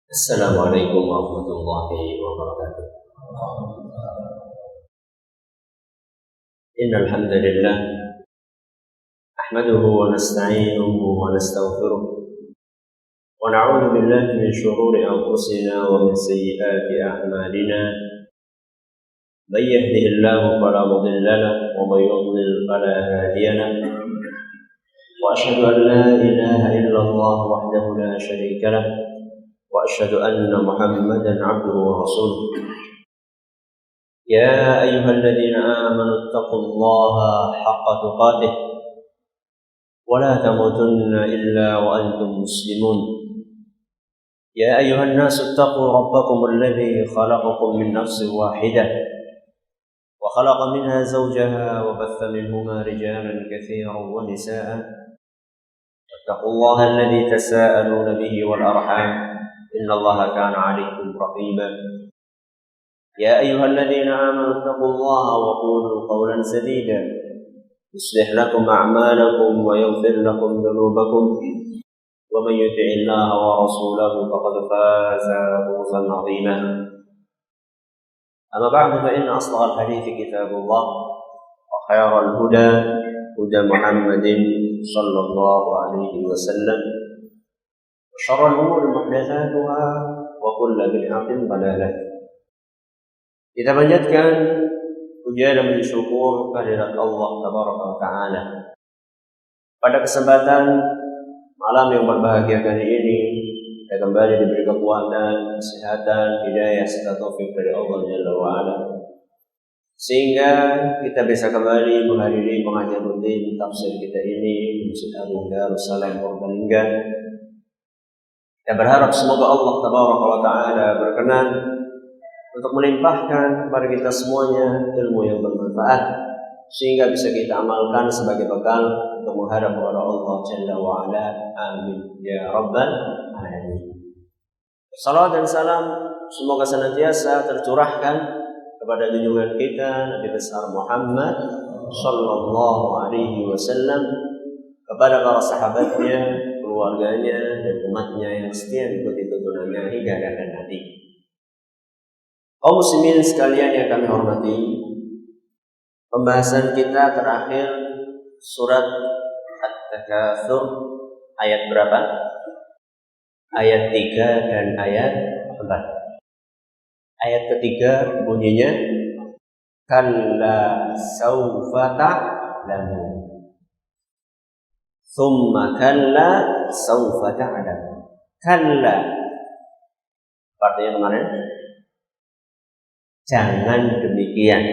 Assalamualaikum warahmatullahi wabarakatuh. Innal hamdalillah nahmaduhu wa nasta'inuhu wa nastaghfiruh wa na'udzu billahi min shururi anfusina wa min sayyiati a'malina. Man yahdihillahu fala mudilla lahu wa man yudlil fala hadiya lahu. Wa asyhadu an la ilaha illallah wahdahu la syarika lahu wa asyhadu anna Muhammadan 'abduhu wa rasuluh. يا أيها الذين آمنوا اتقوا الله حق تقاته ولا تموتن إلا وأنتم مسلمون. يا أيها الناس اتقوا ربكم الذي خلقكم من نفس واحدة وخلق منها زوجها وبث منهما رجالا كثيرا ونساء واتقوا الله الذي تساءلون به والأرحام إن الله كان عليكم رقيبا. يا أيها الذين آمنوا اتقوا الله وقولوا قولا سديدا يصلح لكم أعمالكم ويغفر لكم ذنوبكم ومن يطع الله ورسوله فقد فاز فوزا عظيما. أما بعد فإن أصدق الحديث كتاب الله وخير الهدى هدى محمد صلى الله عليه وسلم وشر الأمور محدثاتها وكل بدعة ضلالة. Kita panjatkan puja dan syukur kehadirat Allah Tabaraka wa Ta'ala. Pada kesempatan malam yang berbahagia kali ini, kita kembali diberi kekuatan, kesehatan, hidayah serta taufik dari Allah Jalla wa Ala, sehingga kita bisa kembali menghadiri pengajian rutin tafsir kita ini di Masjid Agung Darussalam Purbalingga. Kita berharap semoga Allah Tabaraka wa Ta'ala berkenan untuk melimpahkan kepada kita semuanya ilmu yang bermanfaat, sehingga bisa kita amalkan sebagai bekal untuk menghadap kepada Allah Jalla wa Ala. Amin ya rabbal alamin. Salawat dan salam semoga senantiasa tercurahkan kepada junjungan kita Nabi besar Muhammad sallallahu alaihi wasallam, kepada para sahabatnya, keluarganya dan umatnya yang setia mengikuti tuntunannya hingga akhir nanti. Kaum muslimin sekalian yang kami hormati, pembahasan kita terakhir surat At-Takatsur ayat berapa? Ayat 3 dan ayat 4. Ayat ketiga bunyinya kalla saufa ta'lamun, tsumma kalla saufa ta'lamun. Kalla artinya kemarin jangan demikian.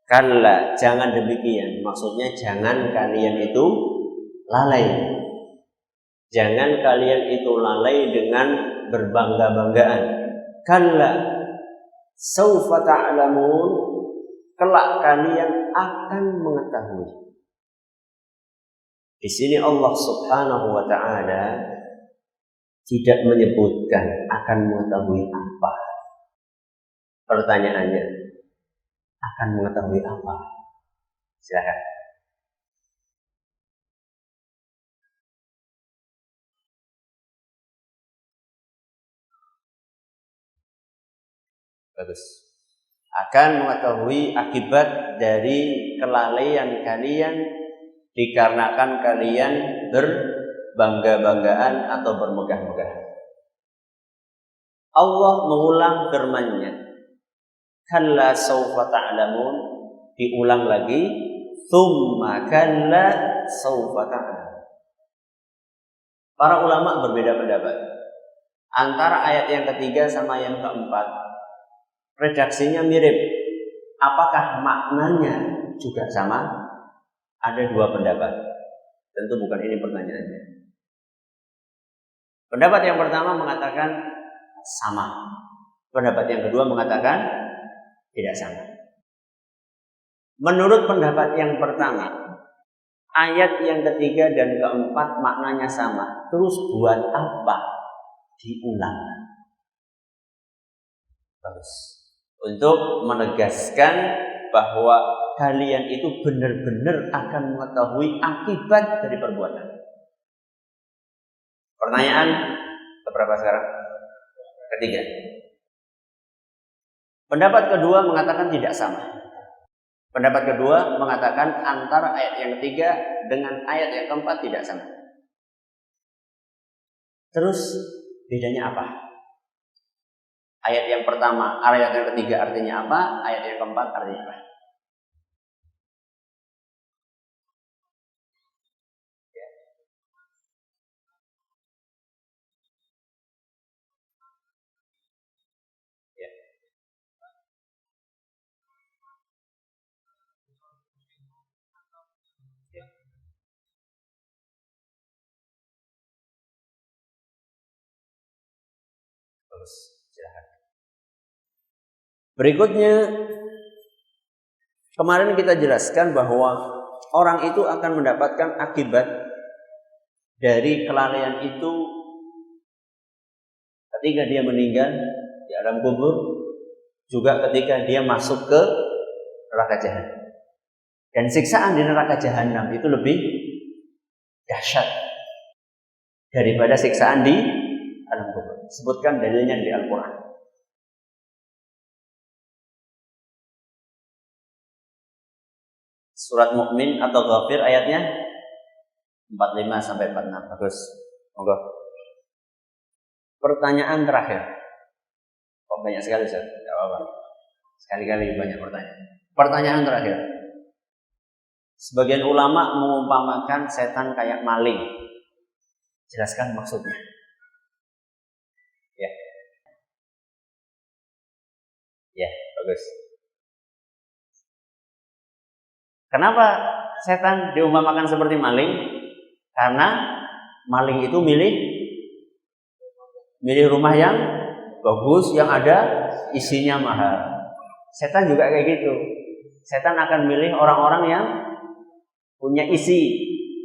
Kalla, jangan demikian. Maksudnya jangan kalian itu lalai. Jangan kalian itu lalai dengan berbangga-banggaan. Kalla, saufa ta'lamun, kelak kalian akan mengetahui. Di sini Allah Subhanahu wa Ta'ala tidak menyebutkan akan mengetahui apa. Pertanyaannya, akan mengetahui apa? Silakan. Bagus. Akan mengetahui akibat dari kelalaian kalian dikarenakan kalian berbangga-banggaan atau bermegah-megahan. Allah mengulang firman-Nya. Kalla saufa ta'lamun, diulang lagi, tsumma kalla saufa ta'lamun. Para ulama berbeda pendapat antara ayat yang ketiga sama yang keempat. Redaksinya mirip. Apakah maknanya juga sama? Ada dua pendapat. Tentu bukan ini pertanyaannya. Pendapat yang pertama mengatakan sama. Pendapat yang kedua mengatakan tidak sama. Menurut pendapat yang pertama, ayat yang ketiga dan keempat maknanya sama. Terus buat apa diulang? Bagus. Untuk menegaskan bahwa kalian itu benar-benar akan mengetahui akibat dari perbuatan. Pertanyaan keberapa sekarang? ketiga. Pendapat kedua mengatakan tidak sama. Pendapat kedua mengatakan antara ayat yang ketiga dengan ayat yang keempat tidak sama. Terus bedanya apa? Ayat yang pertama, ayat yang ketiga artinya apa? Ayat yang keempat artinya apa? Ya. Ya. Terus silahkan. Berikutnya, kemarin kita jelaskan bahwa orang itu akan mendapatkan akibat dari kelalaian itu ketika dia meninggal di alam kubur, juga ketika dia masuk ke neraka jahanam. Dan siksaan di neraka jahanam itu lebih dahsyat daripada siksaan di alam kubur. Sebutkan dalilnya di Al-Quran. Surat Mukmin atau Ghafir ayatnya 45 sampai 46. Bagus. Monggo. Pertanyaan terakhir. Kok banyak sekali, Ustaz? Enggak apa-apa. Sekali-kali banyak pertanyaan. Pertanyaan terakhir. Sebagian ulama mengumpamakan setan kayak maling. Jelaskan maksudnya. Ya. Ya, bagus. Kenapa setan diumpamakan seperti maling? Karena maling itu milih rumah yang bagus, yang ada isinya mahal. Setan juga kayak gitu. Setan akan milih orang-orang yang punya isi.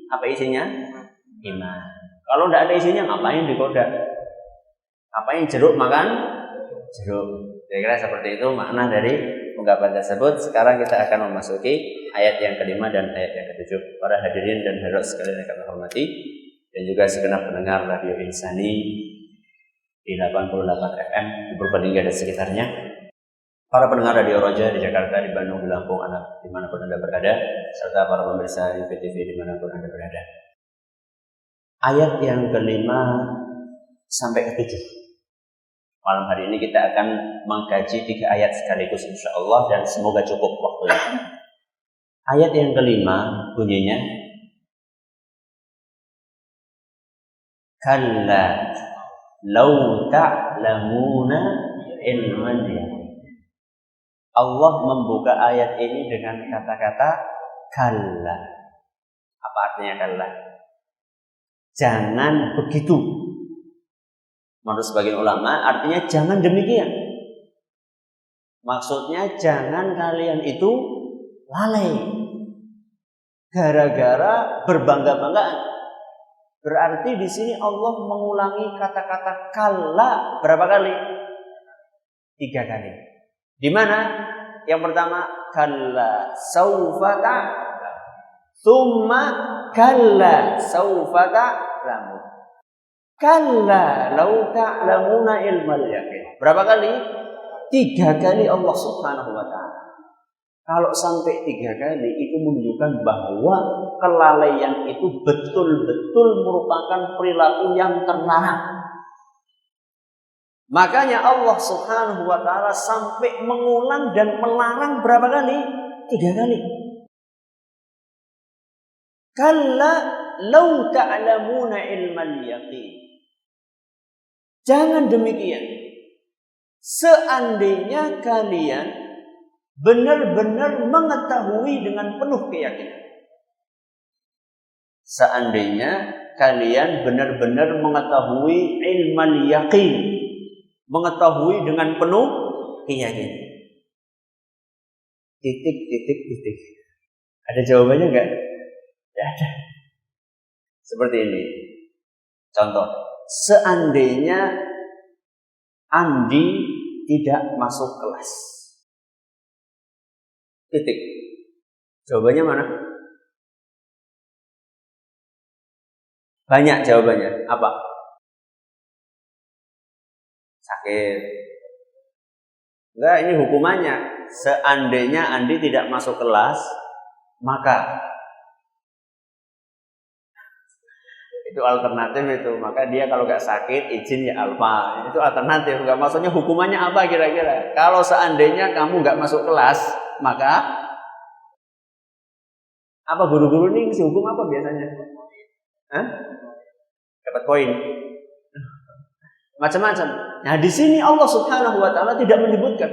Apa isinya? Iman. Kalau tidak ada isinya, ngapain digoda? Ngapain jeruk makan jeruk? Kira-kira seperti itu makna dari ungkapan tersebut. Sekarang kita akan memasuki ayat yang kelima dan ayat yang ketujuh. Para hadirin dan hadirat sekalian yang kami hormati, dan juga segenap pendengar Radio Insani di 88 FM di Purbalingga dan sekitarnya. Para pendengar Radio Roja di Jakarta, di Bandung, di Lampung, dimanapun Anda berada, serta para pemirsa IPTV dimanapun Anda berada. Ayat yang kelima sampai ketujuh. Malam hari ini kita akan mengkaji 3 ayat sekaligus insya Allah, dan semoga cukup waktunya. Ayat yang kelima bunyinya, Kalla law ta'lamuna ilman yaqin. Allah membuka ayat ini dengan kata-kata kalla. Apa artinya kalla? Jangan begitu. Menurut sebagian ulama artinya jangan demikian. Maksudnya jangan kalian itu lalai gara-gara berbangga-banggaan. Berarti di sini Allah mengulangi kata-kata kalla berapa kali? 3 kali. Di mana? Yang pertama kalla saufa ta'lam, tsumma kalla saufa ta'lamun, kalla law ta'lamuna ilmal yaqin. Berapa kali? 3 kali Allah Subhanahu wa ta'ala. Kalau sampai 3 kali itu menunjukkan bahwa kelalaian itu betul-betul merupakan perilaku yang terlarang. Makanya Allah Subhanahu wa ta'ala sampai mengulang dan melarang berapa kali? 3 kali. Kalla law ta'lamuna ilmal yaqin. Jangan demikian. Seandainya kalian benar-benar mengetahui dengan penuh keyakinan. Seandainya kalian benar-benar mengetahui ilmal yaqin, mengetahui dengan penuh keyakinan. Titik. Ada jawabannya enggak? Tidak ada. Seperti ini. Contoh, seandainya Andi tidak masuk kelas. Titik. Jawabannya mana? Banyak jawabannya. Apa? sakit. Enggak, ini hukumannya. Seandainya Andi tidak masuk kelas, maka itu alternatif itu. Maka dia kalau nggak sakit izin ya alfa. Itu alternatif. Nggak, maksudnya hukumannya apa kira-kira? Kalau seandainya kamu nggak masuk kelas, maka apa, guru-guru ini ngasih hukum apa biasanya? Hah? Dapat poin. Macam-macam. Nah, di sini Allah Subhanahu wa taala tidak menyebutkan.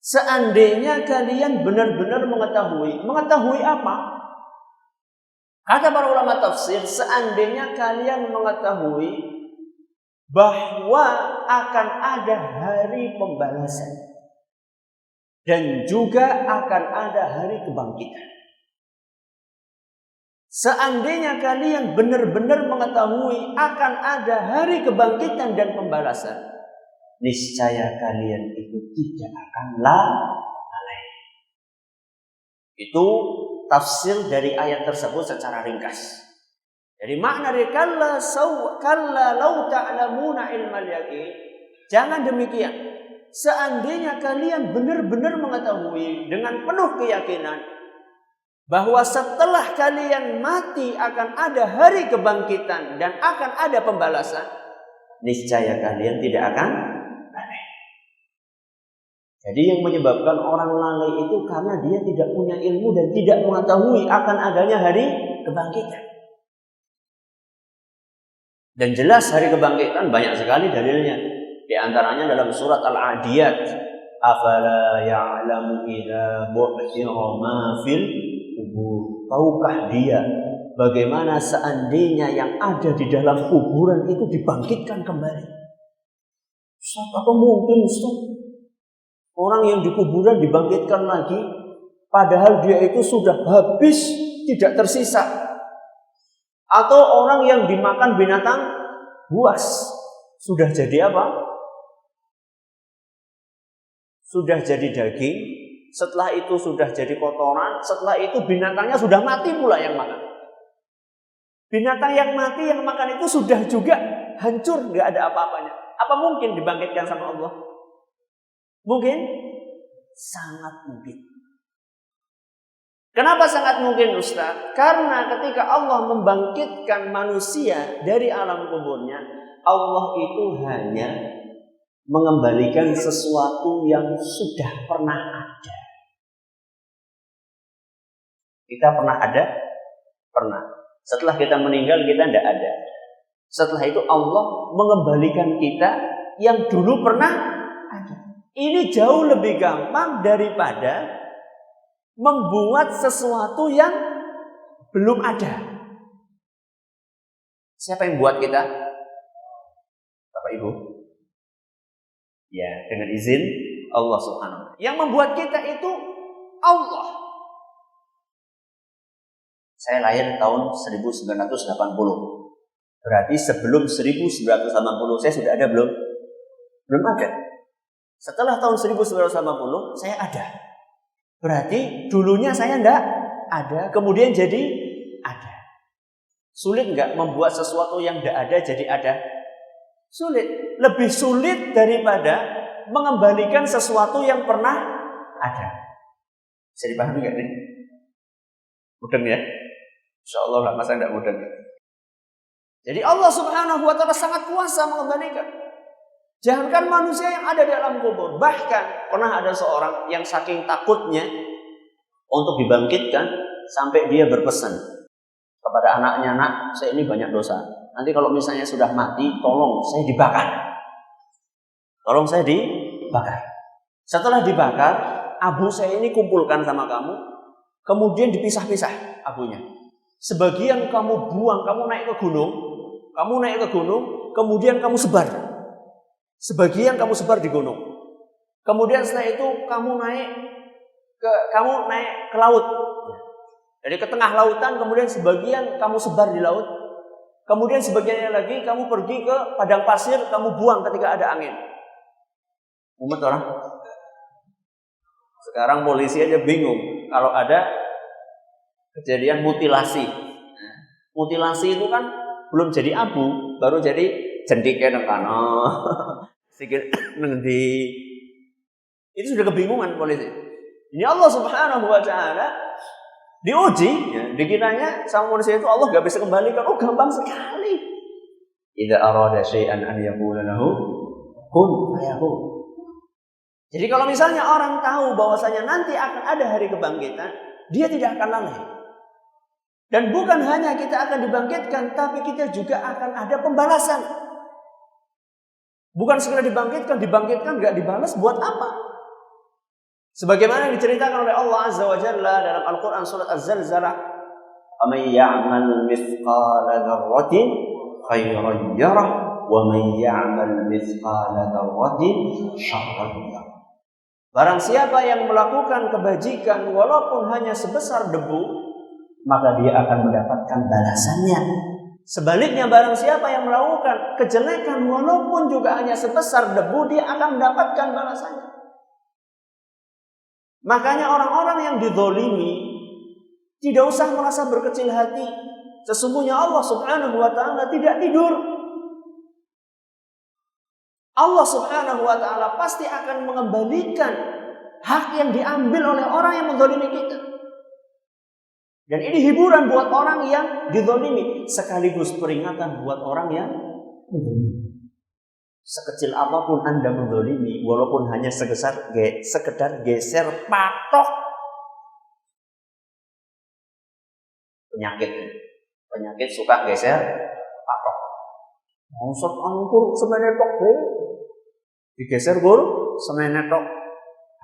Seandainya kalian benar-benar mengetahui apa? Kata para ulama tafsir, seandainya kalian mengetahui bahwa akan ada hari pembalasan dan juga akan ada hari kebangkitan. Seandainya kalian benar-benar mengetahui akan ada hari kebangkitan dan pembalasan, niscaya kalian itu tidak akan lalai. Itu tafsir dari ayat tersebut secara ringkas. Jadi makna dari kalla law ta'lamuna ilmal yaqin, jangan demikian. Seandainya kalian benar-benar mengetahui dengan penuh keyakinan bahwa setelah kalian mati akan ada hari kebangkitan dan akan ada pembalasan, niscaya kalian tidak akan lalai. Jadi yang menyebabkan orang lalai itu karena dia tidak punya ilmu dan tidak mengetahui akan adanya hari kebangkitan. Dan jelas hari kebangkitan banyak sekali dalilnya. Di antaranya dalam surat Al-Adiyat, afala ya'lamu idza bu'thira ma fil kubur. Tahukah dia bagaimana seandainya yang ada di dalam kuburan itu dibangkitkan kembali? Ustaz, apa mungkin Ustaz? Orang yang di kuburan dibangkitkan lagi, padahal dia itu sudah habis, tidak tersisa. Atau orang yang dimakan binatang buas, sudah jadi apa? Sudah jadi daging, setelah itu sudah jadi kotoran, setelah itu binatangnya sudah mati pula yang makan. Binatang yang mati yang makan itu sudah juga hancur, nggak ada apa-apanya. Apa mungkin dibangkitkan sama Allah? Mungkin? Sangat mungkin. Kenapa sangat mungkin, Ustaz? Karena ketika Allah membangkitkan manusia dari alam kuburnya, Allah itu hanya mengembalikan sesuatu yang sudah pernah ada. Kita pernah ada? Pernah. Setelah kita meninggal, kita tidak ada. Setelah itu Allah mengembalikan kita yang dulu pernah ada. Ini jauh lebih gampang daripada membuat sesuatu yang belum ada. Siapa yang buat kita? Bapak Ibu? Ya, dengan izin Allah Subhanahu wa taala. Yang membuat kita itu Allah. Saya lahir tahun 1980. Berarti sebelum 1980 saya sudah ada belum? Belum ada. Setelah tahun 1980 saya ada. Berarti dulunya saya enggak ada, kemudian jadi ada. Sulit enggak membuat sesuatu yang enggak ada jadi ada? Sulit. Lebih sulit daripada mengembalikan sesuatu yang pernah ada. Bisa dipahami enggak nih? Mudeng ya? Insyaallah lah, masa enggak mudeng. Jadi Allah Subhanahu wa taala sangat kuasa mengembalikan. Jangankan manusia yang ada di alam kubur, bahkan pernah ada seorang yang saking takutnya untuk dibangkitkan sampai dia berpesan kepada anaknya, "Nak, saya ini banyak dosa. Nanti kalau misalnya sudah mati, tolong saya dibakar. Tolong saya dibakar. Setelah dibakar, abu saya ini kumpulkan sama kamu, kemudian dipisah-pisah abunya. Sebagian kamu buang, kamu naik ke gunung, kemudian kamu sebar. Sebagian kamu sebar di gunung. Kemudian setelah itu kamu naik ke laut. Jadi ke tengah lautan, kemudian sebagian kamu sebar di laut. Kemudian sebagiannya lagi kamu pergi ke padang pasir, kamu buang ketika ada angin." Umat orang. Sekarang polisi aja bingung kalau ada kejadian mutilasi. Mutilasi itu kan belum jadi abu, baru jadi jendike nang kana. Sikil nang ndi. Itu sudah kebingungan polisi. Ini Allah Subhanahu wa taala diuji, ya, dikiranya sama manusia itu Allah gak bisa kembalikan. Oh, gampang sekali. Idza arada syai'an an yaqula lahu kun fayakun. Jadi kalau misalnya orang tahu bahwasanya nanti akan ada hari kebangkitan, dia tidak akan lalai. Dan bukan hanya kita akan dibangkitkan, tapi kita juga akan ada pembalasan. Bukan sekedar dibangkitkan gak dibalas, buat apa? Sebagaimana diceritakan oleh Allah Azza wa Jalla dalam Al-Quran surat Az-Zalzalah, "Aman ya'mal mithqala dzarratin khairan yarah, wa man ya'mal mithqala dzarratin syarran yarah." Barang siapa yang melakukan kebajikan walaupun hanya sebesar debu, maka dia akan mendapatkan balasannya. Sebaliknya barang siapa yang melakukan kejelekan walaupun juga hanya sebesar debu, dia akan mendapatkan balasannya. Makanya orang-orang yang dizalimi tidak usah merasa berkecil hati. Sesungguhnya Allah Subhanahu wa taala tidak tidur. Allah Subhanahu wa taala pasti akan mengembalikan hak yang diambil oleh orang yang menzalimi kita. Dan ini hiburan buat orang yang dizalimi, sekaligus peringatan buat orang yang menzalimi. Sekecil apapun Anda menzalimi, walaupun hanya sekedar geser patok, penyakit suka geser patok. Maksud angkur semenetok digeser gur semenetok.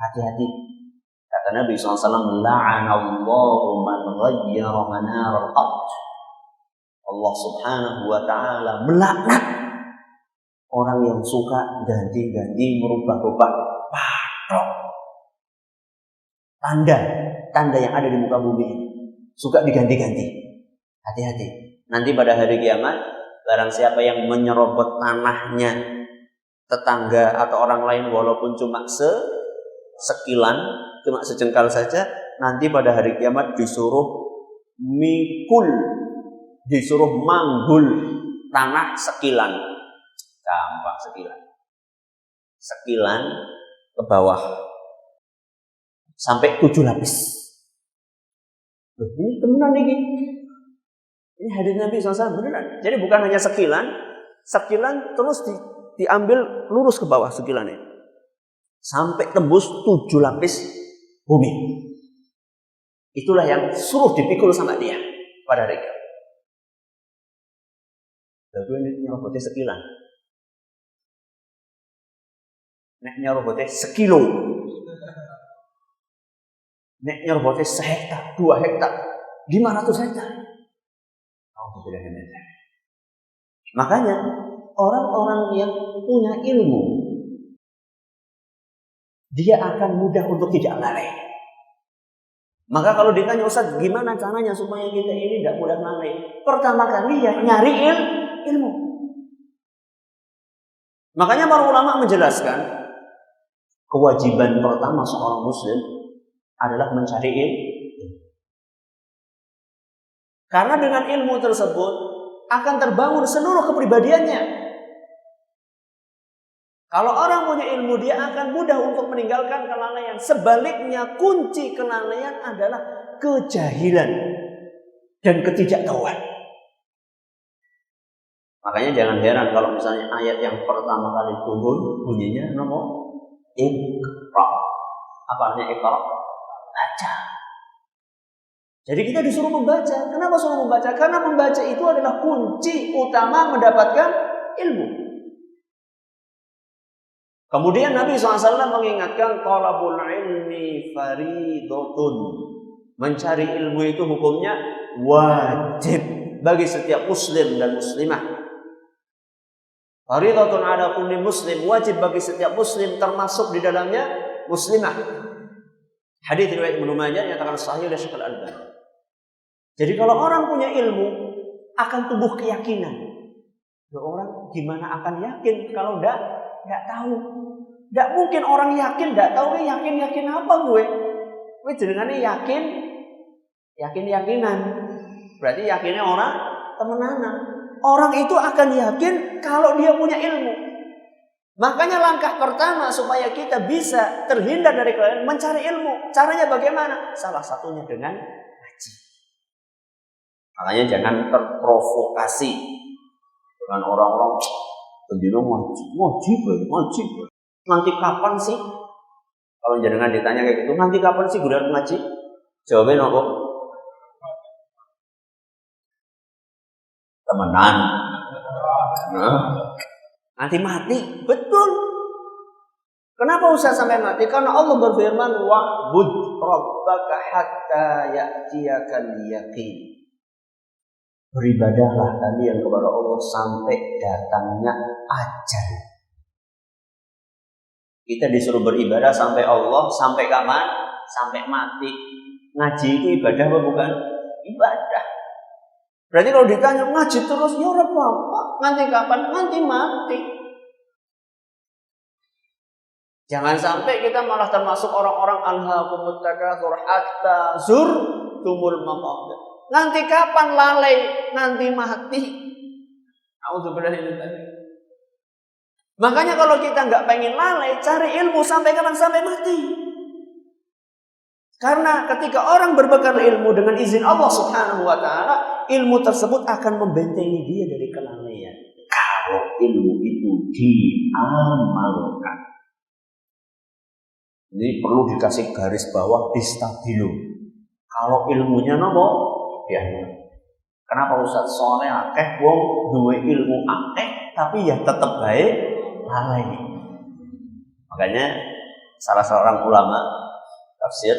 Hati-hati. Kata Nabi SAW, la'anallahu man ghayyara manar al-ard. Allah Subhanahu wa taala melaknat orang yang suka ganti-ganti merubah-rubah patok. Tanda yang ada di muka bumi ini suka diganti-ganti. Hati-hati. Nanti pada hari kiamat, barang siapa yang menyerobot tanahnya tetangga atau orang lain walaupun cuma sekilan, cuma sejengkal saja, nanti pada hari kiamat disuruh mikul, disuruh manggul tanah sekilan. Gampang sekilan ke bawah sampai 7 lapis. Loh, ini beneran ini. Ini hadis Nabi SAW beneran. Jadi bukan hanya sekilan terus diambil lurus ke bawah sekilannya sampai tembus 7 lapis bumi. Itulah yang suruh dipikul sama dia pada hari kiamat. Lalu ini nyerobotnya sekilan. Nek nyerobotnya sekilo. Nek nyerobotnya sehektar, 2 hektar, 500 hektar. Makanya orang-orang yang punya ilmu, dia akan mudah untuk tidak lalai. Maka kalau ditanya, Ustaz, gimana caranya supaya kita ini tidak mudah lalai? Pertama kali ya nyari ilmu. Makanya para ulama menjelaskan, kewajiban pertama seorang muslim adalah mencari ilmu. Karena dengan ilmu tersebut akan terbangun seluruh kepribadiannya. Kalau orang punya ilmu, dia akan mudah untuk meninggalkan kelalaian. Sebaliknya, kunci kelalaian adalah kejahilan dan ketidaktahuan. Makanya jangan heran kalau misalnya ayat yang pertama kali turun bunyinya nomor Iqra. Apa artinya Iqra? Baca. Jadi kita disuruh membaca. Kenapa suruh membaca? Karena membaca itu adalah kunci utama mendapatkan ilmu. Kemudian Nabi SAW mengingatkan, talabul ilmi faridatun. Mencari ilmu itu hukumnya wajib bagi setiap muslim dan muslimah. Faridatun ala kulli muslim, wajib bagi setiap muslim, termasuk di dalamnya muslimah. Hadis riwayat Ibnu Majah yang katakan sahih oleh Syekh Al-Albani. Jadi kalau orang punya ilmu, akan tumbuh keyakinan. Orang gimana akan yakin kalau enggak tahu? Enggak mungkin orang yakin enggak tahu. Yakin apa gue? Gue jenengane yakinan. Berarti yakinnya orang temenanan. orang itu akan yakin kalau dia punya ilmu. Makanya langkah pertama supaya kita bisa terhindar dari kelainan, mencari ilmu. Caranya bagaimana? Salah satunya dengan ngaji. Makanya jangan terprovokasi dengan orang-orang bendino ngaji. Nanti kapan sih? Kalau jangan ditanya kayak gitu, nanti kapan sih gue ngaji? Jawabnya apa? Temenan. Nah, nanti mati, betul. Kenapa usah sampai mati? Karena Allah berfirman, wa'bud rabbaka hatta ya'tiyakal yaqin. Beribadahlah kalian kepada Allah sampai datangnya ajal. Kita disuruh beribadah sampai Allah, sampai kapan? Sampai mati. Ngaji itu ibadah apa bukan? Ibadah. Berarti kalau ditanya ngaji terus, ya ora apa-apa. Nanti kapan? Nanti mati. Jangan sampai kita malah termasuk orang-orang alhaakumut takatsur hatta zurtumul maqabir. Nanti kapan lalai? Nanti mati. Auzubillahi min dzalik. Makanya kalau kita nggak pengen lalai, cari ilmu sampai kapan? Sampai mati. Karena ketika orang berbekal ilmu dengan izin Allah Subhanahu wa taala, ilmu tersebut akan membentengi dia dari kelalaian. Kalau ilmu itu diamalkan. Ini perlu dikasih garis bawah di stabilo. Kalau ilmunya nopo? Ya. Kenapa Ustaz Soleh akeh wong duwe ilmu akeh tapi ya tetap baik lalai. Makanya salah seorang ulama tafsir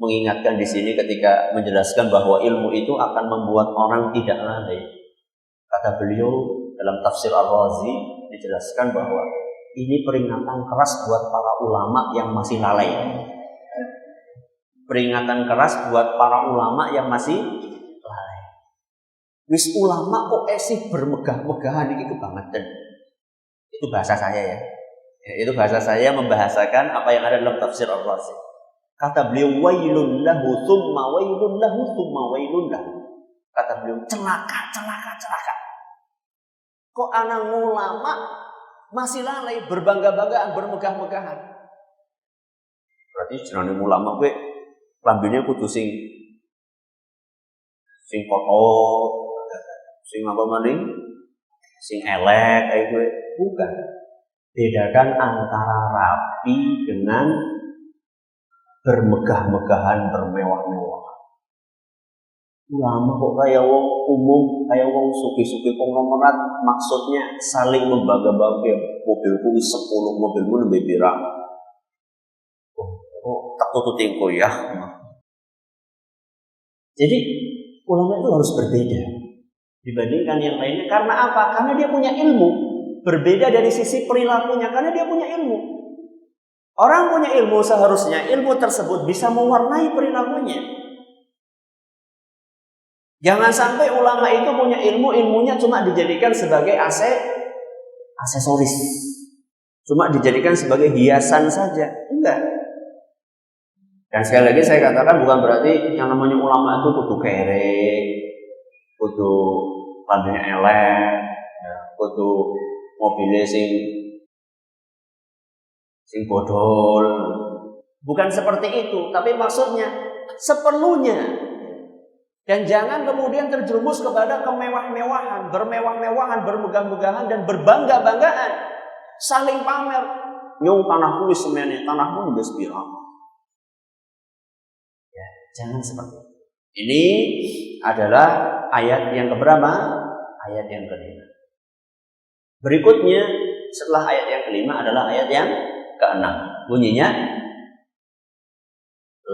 mengingatkan di sini ketika menjelaskan bahwa ilmu itu akan membuat orang tidak lalai. Kata beliau dalam tafsir Ar-Razi dijelaskan bahwa ini peringatan keras buat para ulama yang masih lalai. Peringatan keras buat para ulama yang masih lalai. Wis ulama kok esih bermegah-megahan iki kebangetan. Itu bahasa saya ya. Itu bahasa saya membahasakan apa yang ada dalam tafsir Ar-Razi. Kata beliau, wailun lahu thumma wailun lahu thumma wailun lahu. Kata beliau, celaka. Kok anak ulama masih lalai, berbangga-banggaan, bermegah-megahan. Berarti jenenge ulama kowe lambene kudu sing kotor, sing apa maning? Sing elek kayak kowe. Bukan. Bedakan antara rapi dengan bermegah-megahan, bermewah-mewahan. Ulama kok kayak wong umum, kayak wong suki-suki konglomerat, maksudnya saling membangga-bangga. Mobilku 10, mobilmu lebih pirang. Tak tututin ya. Jadi ulama itu harus berbeda dibandingkan yang lainnya. Karena apa? Karena dia punya ilmu. Berbeda dari sisi perilakunya, karena dia punya ilmu. Orang punya ilmu seharusnya ilmu tersebut bisa mewarnai perilakunya. Jangan sampai ulama itu punya ilmu, ilmunya cuma dijadikan sebagai aksesoris. Cuma dijadikan sebagai hiasan saja. Enggak. Dan sekali lagi saya katakan bukan berarti yang namanya ulama itu kudu kere, kudu lambene elek, kudu mobilnya sing bodol. Bukan seperti itu, tapi maksudnya seperlunya. Dan jangan kemudian terjerumus kepada kemewah-mewahan, bermewah-mewahan, bermegah-megahan dan berbangga-banggaan, saling pamer. Nyong tanahku wis semene, tanahmu wis pira. Ya, jangan seperti itu. Ini adalah ayat yang keberapa? Ayat yang kelima. Berikutnya setelah ayat yang kelima adalah ayat yang keenam. Bunyinya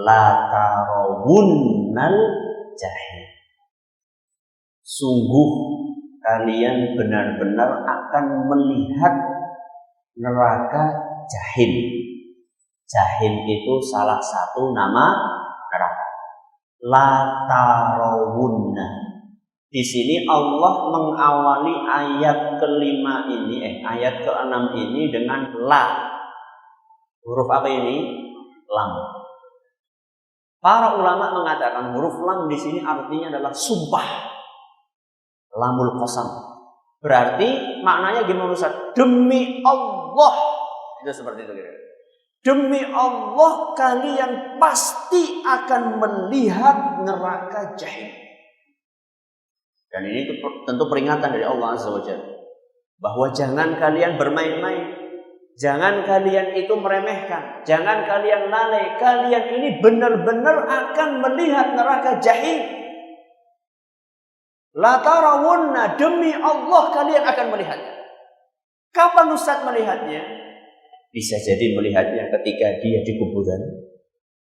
la tarawunnal jahim. Sungguh kalian benar-benar akan melihat neraka jahim. Jahim itu salah satu nama neraka. La tarawunna. Di sini Allah mengawali ayat kelima ini, ayat keenam ini dengan la. Huruf apa ini? Lam. Para ulama mengatakan huruf lam di sini artinya adalah sumpah. lamul qasam. Berarti maknanya gimana Ustaz? Demi Allah. Itu seperti itu kira-kira. Demi Allah kalian pasti akan melihat neraka jahim. Dan ini tentu peringatan dari Allah Azza wa Jalla. Bahwa jangan kalian bermain-main. Jangan kalian itu meremehkan. Jangan kalian lalai. Kalian ini benar-benar akan melihat neraka jahim. La tarawunna, demi Allah kalian akan melihatnya. Kapan Ustaz melihatnya? Bisa jadi melihatnya ketika dia di kuburan.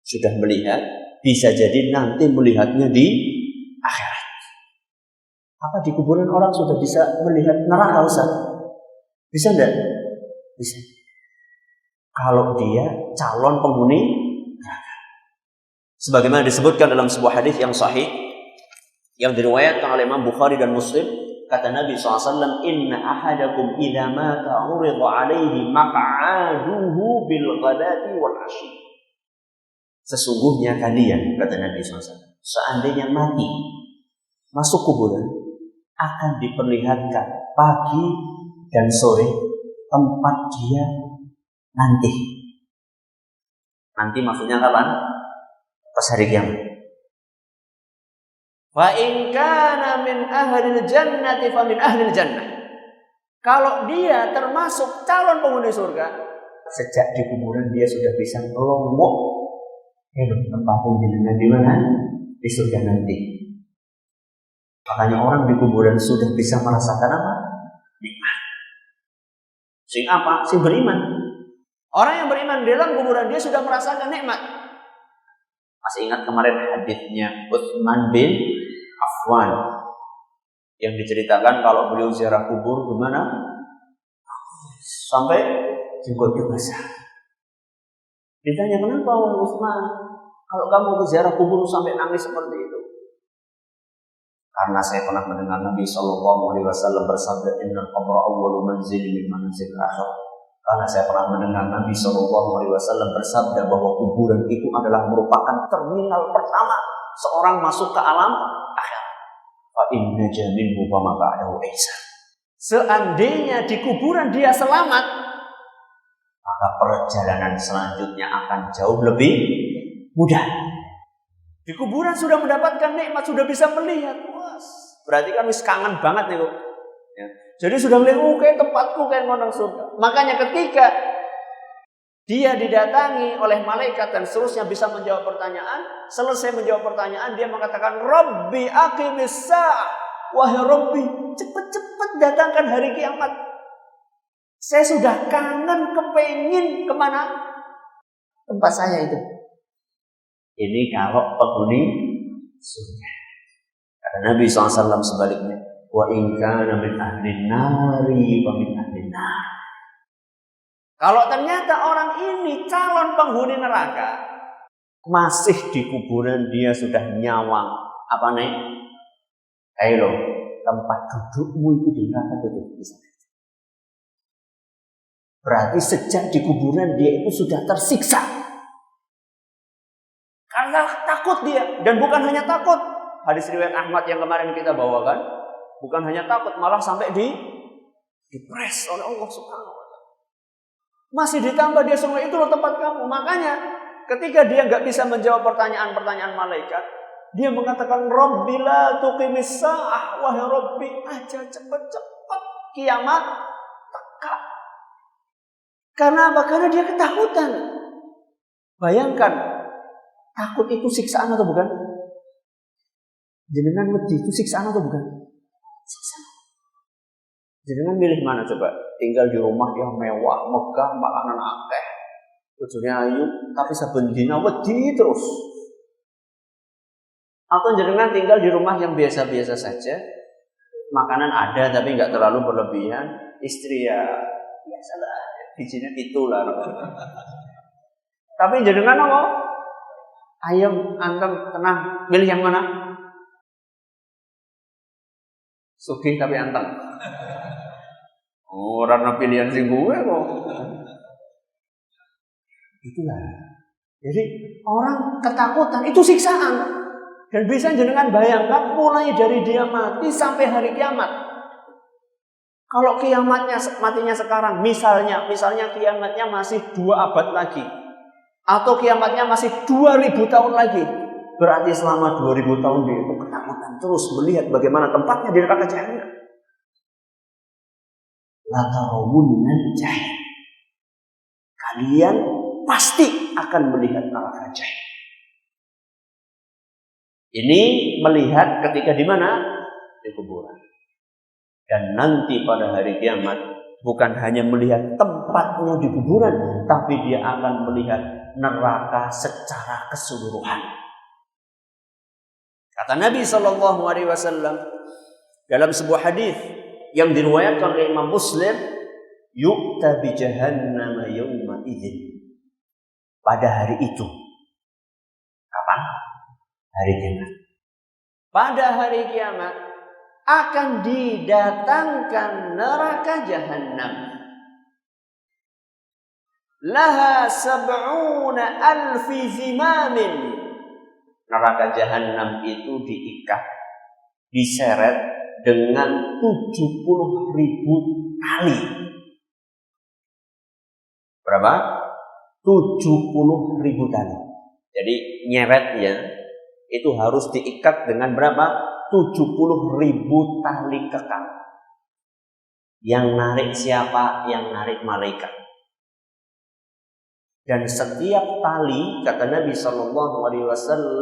Sudah melihat. Bisa jadi nanti melihatnya di akhirat. Apa di kuburan orang sudah bisa melihat neraka Ustaz? Bisa enggak? Bisa. Kalau dia calon penghuni neraka. Sebagaimana disebutkan dalam sebuah hadis yang sahih. Yang diriwayatkan oleh Imam Bukhari dan Muslim. Kata Nabi SAW, Inna ahadakum idha mata urida alaihi maq'aduhu bil ghadati wal ashi. Sesungguhnya kalian, kata Nabi SAW, seandainya mati, masuk kuburan, akan diperlihatkan pagi dan sore tempat dia nanti. Nanti maksudnya kapan? Pas hari kiamat. Wa in kana min ahlil jannati fa min ahlil jannah. Kalau dia termasuk calon penghuni surga, sejak di kuburan dia sudah bisa ngelombok tempatnya jenengan di mana? Di surga nanti. Makanya orang di kuburan sudah bisa merasakan apa? Nikmat. Sing apa? Sing beriman. Orang yang beriman di dalam kuburan dia sudah merasakan nikmat. Masih ingat kemarin hadisnya Utsman bin Affan yang diceritakan kalau beliau ziarah kubur gimana? Sampai jenggotnya basah. Ditanya kenapa Utsman? Kalau kamu ke ziarah kubur sampai nangis seperti itu? Karena saya pernah mendengar Nabi SAW bersabda, Innal qabra awwalu manzil min manazil akhir. Karena saya pernah mendengar Nabi SAW bersabda bahwa kuburan itu adalah merupakan terminal pertama seorang masuk ke alam akhir. Fa inna jaminhu wa ma ba'dahu ihsan. Seandainya di kuburan dia selamat, maka perjalanan selanjutnya akan jauh lebih mudah. Di kuburan sudah mendapatkan nikmat, sudah bisa melihat. Berarti kan wis kangen banget nih kok. Ya. Jadi sudah melihat kayak tempatku kayak ngondang surga. Makanya ketika dia didatangi oleh malaikat dan seterusnya bisa menjawab pertanyaan, selesai menjawab pertanyaan dia mengatakan Rabbi aqimis sa'ah. Wahai Rabbi, cepat-cepat datangkan hari kiamat. Saya sudah kangen, kepengin kemana? Tempat saya itu. Ini kalau penghuni surga. Kata Nabi SAW sebaliknya, wa in kana min ahlin nari wa min ahlin nar. Kalau ternyata orang ini calon penghuni neraka, masih di kuburan dia sudah nyawang apa nih? Ayo tempat dudukmu itu di neraka itu bisa. Berarti sejak di kuburan dia itu sudah tersiksa. Karena takut dia, dan bukan hanya takut. Hadis riwayat Ahmad yang kemarin kita bawakan, bukan hanya takut, malah sampai dipres oleh Allah Subhanahu wa Ta'ala. Masih ditambah dia semua itu loh tempat kamu. Makanya ketika dia nggak bisa menjawab pertanyaan-pertanyaan malaikat, dia mengatakan Rabbi la tuqimis sa'ah, wahai Rabbi, aja cepat-cepat kiamat teka. Karena apa? Karena dia ketakutan. Bayangkan, takut itu siksaan atau bukan? Jenengan wedi itu siksaan atau bukan? Siksaan. Jenengan milih mana coba? Tinggal di rumah yang mewah, megah, makanan akeh, bojone ayu, tapi saben dina wedi terus. Atau jenengan tinggal di rumah yang biasa-biasa saja, makanan ada tapi nggak terlalu berlebihan, istri ya biasalah, bijinya itulah. Tapi jenengan apa? Ayam, anteng, tenang, milih yang mana? Sugih tapi anteng. Oh, karena pilihan sing gue kok. Itulah. Jadi orang ketakutan itu siksaan. Dan bisa jenengan bayangkan mulai dari dia mati sampai hari kiamat. Kalau kiamatnya matinya sekarang, misalnya kiamatnya masih 2 abad lagi, atau kiamatnya masih 2000 tahun lagi, berarti selama 2000 tahun dia itu ketakutan terus melihat bagaimana tempatnya di neraka jahanam. La tarawunnan jahannam. Kalian pasti akan melihat neraka jahanam. Ini melihat ketika di mana? Di kuburan. Dan nanti pada hari kiamat bukan hanya melihat tempatnya di kuburan, tapi dia akan melihat neraka secara keseluruhan. Kata Nabi SAW dalam sebuah hadis yang diriwayatkan oleh Imam Muslim, yu'ta bi jahannam yawma idzin. Pada hari itu. Kapan? Hari kiamat. Pada hari kiamat akan didatangkan neraka jahanam. Laha 70,000 zimamin. Neraka jahanam itu diikat, diseret dengan 70.000 tali. Berapa? 70.000 tali. Jadi nyeretnya itu harus diikat dengan berapa? 70.000 tali kekang. Yang narik siapa? Yang narik malaikat. Dan setiap tali, kata Nabi SAW,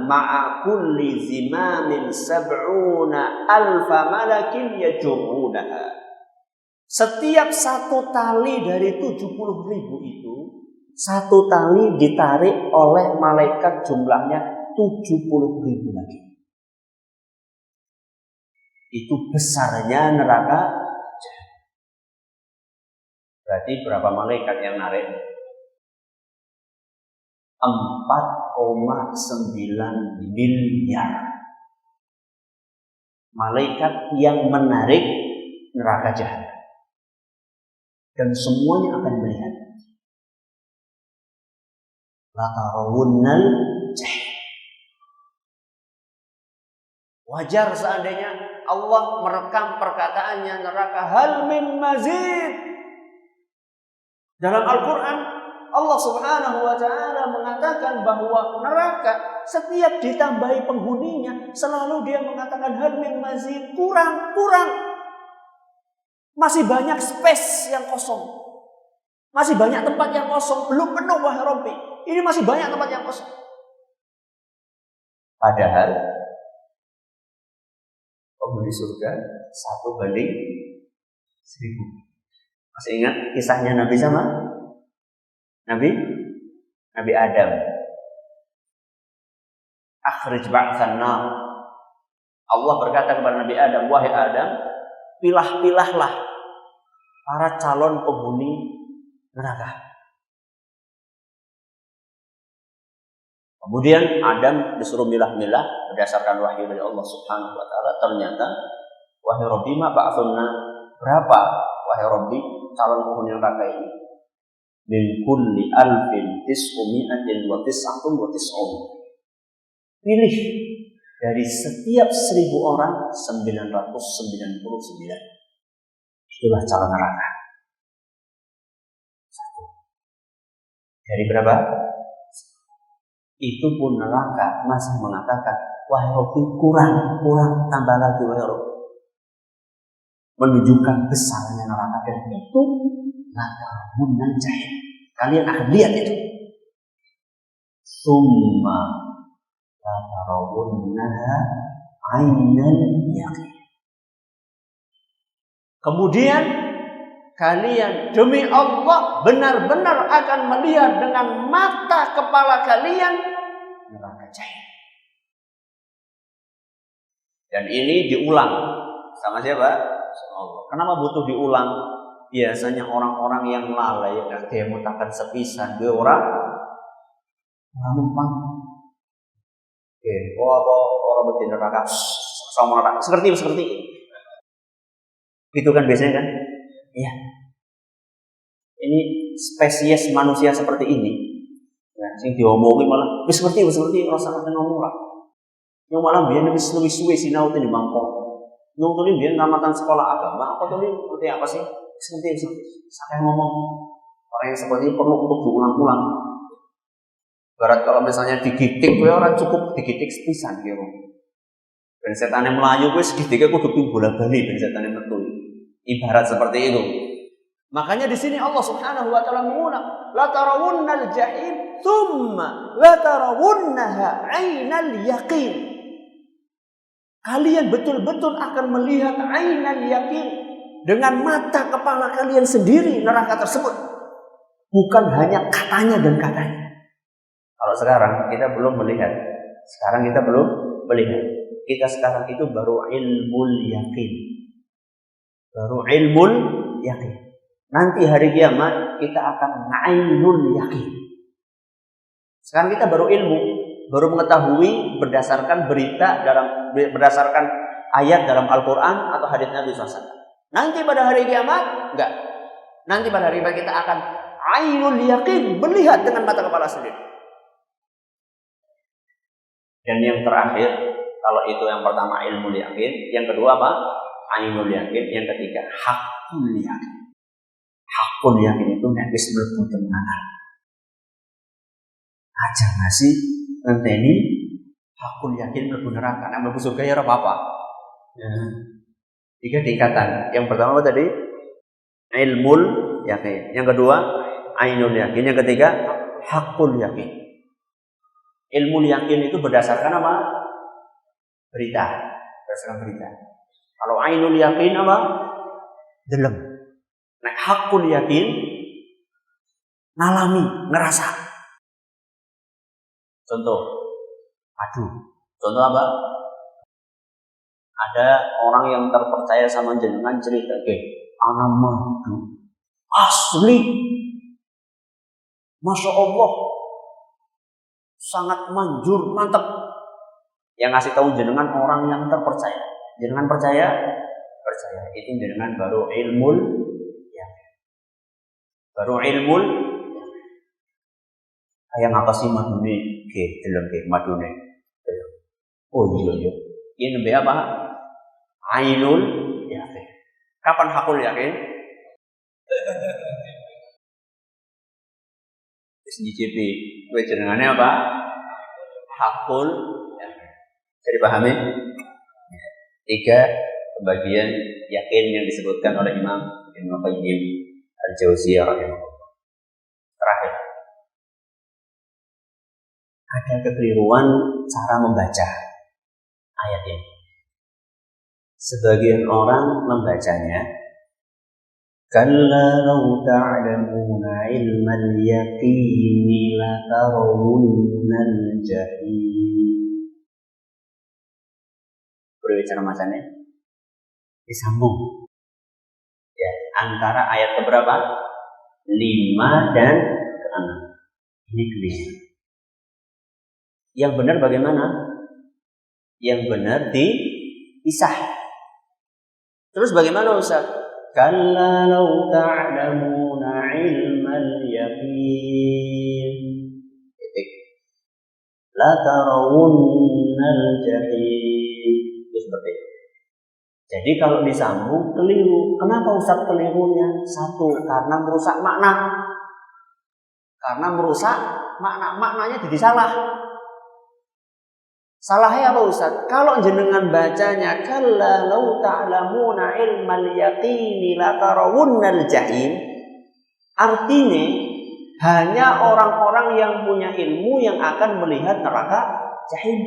ma'a kulli zimamin 70,000 malakin yajurrunaha. Setiap satu tali dari 70.000 itu, satu tali ditarik oleh malaikat jumlahnya 70.000 lagi. Itu besarnya neraka. Berarti berapa malaikat yang narik? 4,9 miliar malaikat yang menarik neraka jahanam. Dan semuanya akan melihat. La tarawunnal jahannam. Wajar seandainya Allah merekam perkataannya neraka, hal min mazid. Dalam Al-Quran Allah Subhanahu wa ta'ala mengatakan bahwa neraka setiap ditambahi penghuninya selalu dia mengatakan hal min mazid, kurang. Masih banyak space yang kosong. Masih banyak tempat yang kosong, belum penuh wahai Rabbi. Ini masih banyak tempat yang kosong. Padahal penghuni surga 1:1000. Masih ingat kisahnya Nabi sama? Nabi Adam. Akhrij ba'than nar. Allah berkata kepada Nabi Adam, wahai Adam, pilah-pilahlah para calon penghuni neraka. Kemudian Adam disuruh milah-milah berdasarkan wahyu dari Allah Subhanahu wa ta'ala. Ternyata, wahai Rabbi ma ba'thunna, berapa wahai Rabbi calon penghuni neraka ini? Min kulli alfin tis'umi'atin wa tis'atun wa tis'un. Pilih dari setiap 1000 orang 999. Itulah calon neraka. Satu. Dari berapa? Itu pun neraka masih mengatakan, wahai Rabbi kurang, tambah lagi wahai Rabbi. Menunjukkan besarnya neraka, dan itu latamunan jahil. Kalian akan lihat itu. Summa latarawunnaha ainan yaqin. Kemudian kalian demi Allah benar-benar akan melihat dengan mata kepala kalian neraka jahil. Dan ini diulang sama siapa? Sama Allah. Kenapa butuh diulang? Biasanya orang-orang yang lalai dia mutakan sepisan dua orang numpang. Orang betina neraka sama neraka seperti itu kan biasanya kan? Iya. Ini spesies manusia seperti ini. Ya, sing diomongi malah seperti rasakan ngomong lah. Yang malah biyen wis luwih suwe sinau di Bangkok. Nung tuli biyen tamatan sekolah agama, apa tuli ngerti apa sih? Ngerti sampai ngomong. Orang yang seperti ini perlu untuk diulang-ulang. Barat kalau misalnya digitik, kowe ora cukup digitik sepisan gitu. Ben setane melayu kowe segitike kudu ping bola-bali ben setane metu. Ibarat seperti itu. Makanya di sini Allah Subhanahu wa taala mengulang, la tarawunnal jahim tsumma la tarawunnaha 'ainal yaqin. Kalian betul-betul akan melihat 'ainal yaqin dengan mata kepala kalian sendiri neraka tersebut. Bukan hanya katanya dan katanya. Kalau sekarang kita belum melihat. Sekarang kita belum melihat. Kita sekarang itu baru ilmul yakin. Baru ilmul yakin. Nanti hari kiamat kita akan ainul yakin. Sekarang kita baru ilmu, baru mengetahui berdasarkan berdasarkan ayat dalam Al-Quran atau hadits Nabi SAW. Nanti pada hari kiamat enggak. Nanti pada hari kiamat kita akan ainul yakin, melihat dengan mata kepala sendiri. Dan yang terakhir, kalau itu yang pertama ilmu yakin, yang kedua apa? Ainul yakin, yang ketiga hakul yakin. Hakul yakin itu nek wis mlebu temenan. Aja ngasih ngenteni hakul yakin mlebu neraka, nek mlebu surga ya ora apa-apa. Ya. 3 tingkatan. Yang pertama apa tadi? Ilmul yakin. Yang kedua ainul yakin. Yang ketiga hakul yakin. Ilmu yakin itu berdasarkan apa? Berita. Berdasarkan berita. Kalau ainul yakin apa? Delem. Nek hakul yakin ngalami, ngerasa. Contoh madu. Contoh apa? Ada orang yang terpercaya sama jenengan cerita ke ana madu asli. Masya Allah, sangat manjur, mantap. Yang ngasih tahu jenengan orang yang terpercaya. Jenengan percaya? Percaya. Itu jenengan baru ilmul yakin. Baru ilmul yakin. Kayak apa sih madune? Oke, deleng ke madune. Oh iya. Ini nembe apa? Ainul yakin. Kapan hakul yakin? CCP, kowe jenengane apa? Hakul yakin. Jadi pahami? 3 pembagian yakin yang disebutkan oleh Imam Ibnu Qayyim Al-Jauziyah rahimahullah. Terakhir, ada kekeliruan cara membaca ayat ini. Sebagian orang membacanya kalla law ta'lamuna ilmal yaqini la tarawunnal jahim. Bagaimana cara bacanya? Disambung. Ya, antara ayat keberapa? 5 dan ke-6. Ini keliru. Yang benar bagaimana? Yang benar dipisah. Terus bagaimana Ustaz? Kalla law ta'lamuna ilmal yaqin. Titik. La tarawunnal jahim. Itu seperti itu. Jadi kalau disambung keliru. Kenapa Ustaz kelirunya? 1, karena merusak makna. Karena merusak makna. Maknanya jadi salah. Salahnya apa Ustaz? Kalau jenengan bacanya kalla law ta'lamuna ilmal yaqini la tarawunnal jahim, artinya hanya orang-orang yang punya ilmu yang akan melihat neraka jahim.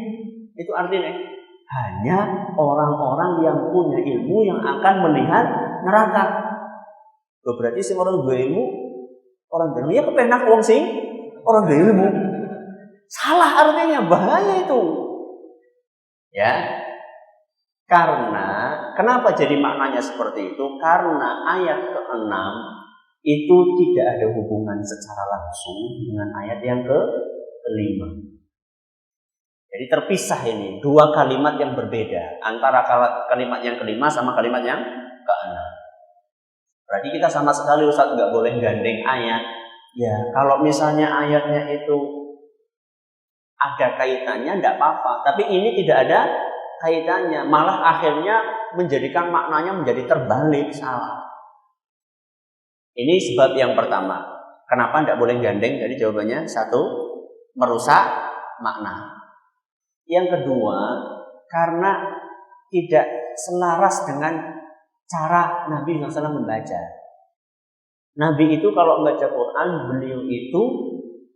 Itu artinya hanya orang-orang yang punya ilmu yang akan melihat neraka. Berarti sing orang berilmu, orang berilmu ya kepenak wong sing orang berilmu. Salah artinya, bahaya itu. Ya, karena kenapa jadi maknanya seperti itu? Karena ayat ke-6 itu tidak ada hubungan secara langsung dengan ayat yang ke-5. Jadi terpisah ini 2 kalimat yang berbeda antara kalimat yang ke-5 sama kalimat yang ke-6. Berarti kita sama sekali Ustaz nggak boleh gandeng ayat. Ya, kalau misalnya ayatnya itu ada kaitannya tidak apa-apa. Tapi ini tidak ada kaitannya, malah akhirnya menjadikan maknanya menjadi terbalik, salah. Ini sebab yang pertama. Kenapa tidak boleh gandeng? Jadi jawabannya satu, merusak makna. Yang kedua, karena tidak selaras dengan cara Nabi SAW membaca. Nabi itu kalau membaca Quran, beliau itu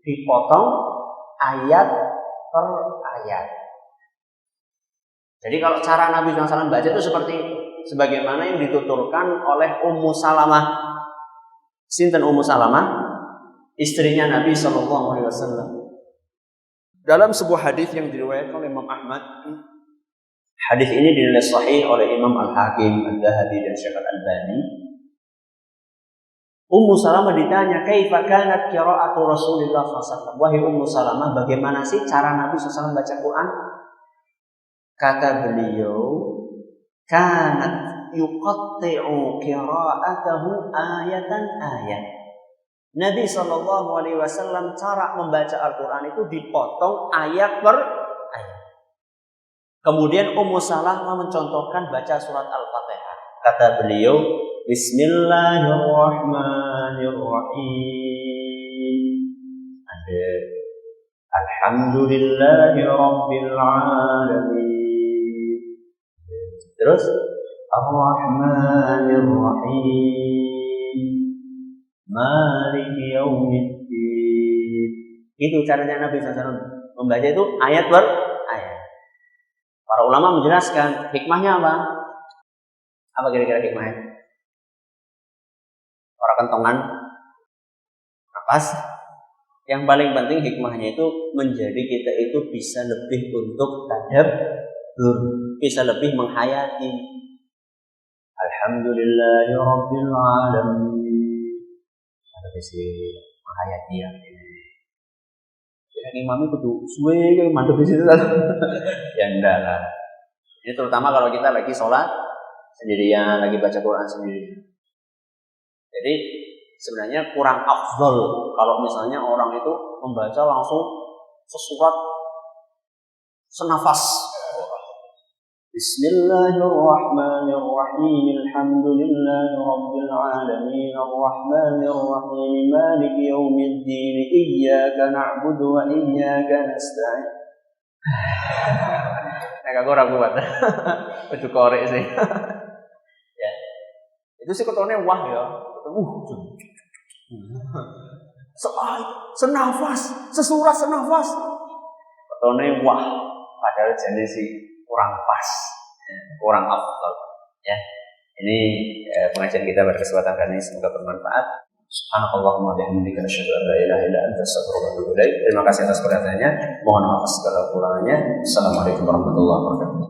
dipotong ayat per ayat. Jadi kalau cara Nabi SAW membaca itu seperti sebagaimana yang dituturkan oleh Ummu Salamah. Sinten Ummu Salamah? Istrinya Nabi SAW. Dalam sebuah hadis yang diriwayatkan oleh Imam Ahmad, hadis ini dinilai sahih oleh Imam Al-Hakim, Al-Dhahabi dan Syekh Al-Albani. Ummu Salamah ditanya, "Kaifa kanat qira'atu Rasulillah SAW?" Wahai Ummu Salamah, bagaimana sih cara Nabi SAW baca Quran? Kata beliau, "Kanat yuqatti'u qira'atahu ayatan ayat." Nabi SAW cara membaca Al-Quran itu dipotong ayat per ayat. Kemudian Ummu Salamah mencontohkan baca surat Al-Fatihah. Kata beliau, Bismillahirrahmanirrahim. Ada Alhamdulillahi Rabbil Alamin. Terus Ar-Rahmanir-Rahim. Maliki Yaumiddin. Itu caranya Nabi SAW membaca itu ayat per ayat. Para ulama menjelaskan hikmahnya apa? Apa kira-kira hikmahnya? Para kentongan napas. Yang paling penting hikmahnya itu menjadi kita itu bisa lebih untuk tadabbur, bisa lebih menghayati. Alhamdulillahi Rabbil Alamin. Ada bisa menghayati ya. Jadi imam itu suwe kayak mantap di situ. Ya enggak lah. Ini terutama kalau kita lagi sholat sendirian, lagi baca Quran sendirian. Jadi sebenarnya kurang afdol kalau misalnya orang itu membaca langsung sesurat senafas. Bismillahirrahmanirrahim. Alhamdulillahi Rabbil Alamin. Ar-Rahmanir-Rahim. Maliki Yaumiddin. Iyyaka na'budu wa iyyaka nasta'in. Agak kurang kuat. Itu korek sih. Ya. Itu sih ketonnya wah ya. Senafas, sesurat senafas. Ketonnya wah. Padahal jenis sih kurang pas, kurang afdal. Ya, ini pengajian kita pada kesempatan kali ini semoga bermanfaat. Subhanakallahumma wa bihamdika asyhadu an la ilaha illa anta astaghfiruka wa atubu ilaik. Terima kasih atas perhatiannya. Mohon maaf segala kekurangannya. Assalamualaikum warahmatullahi wabarakatuh.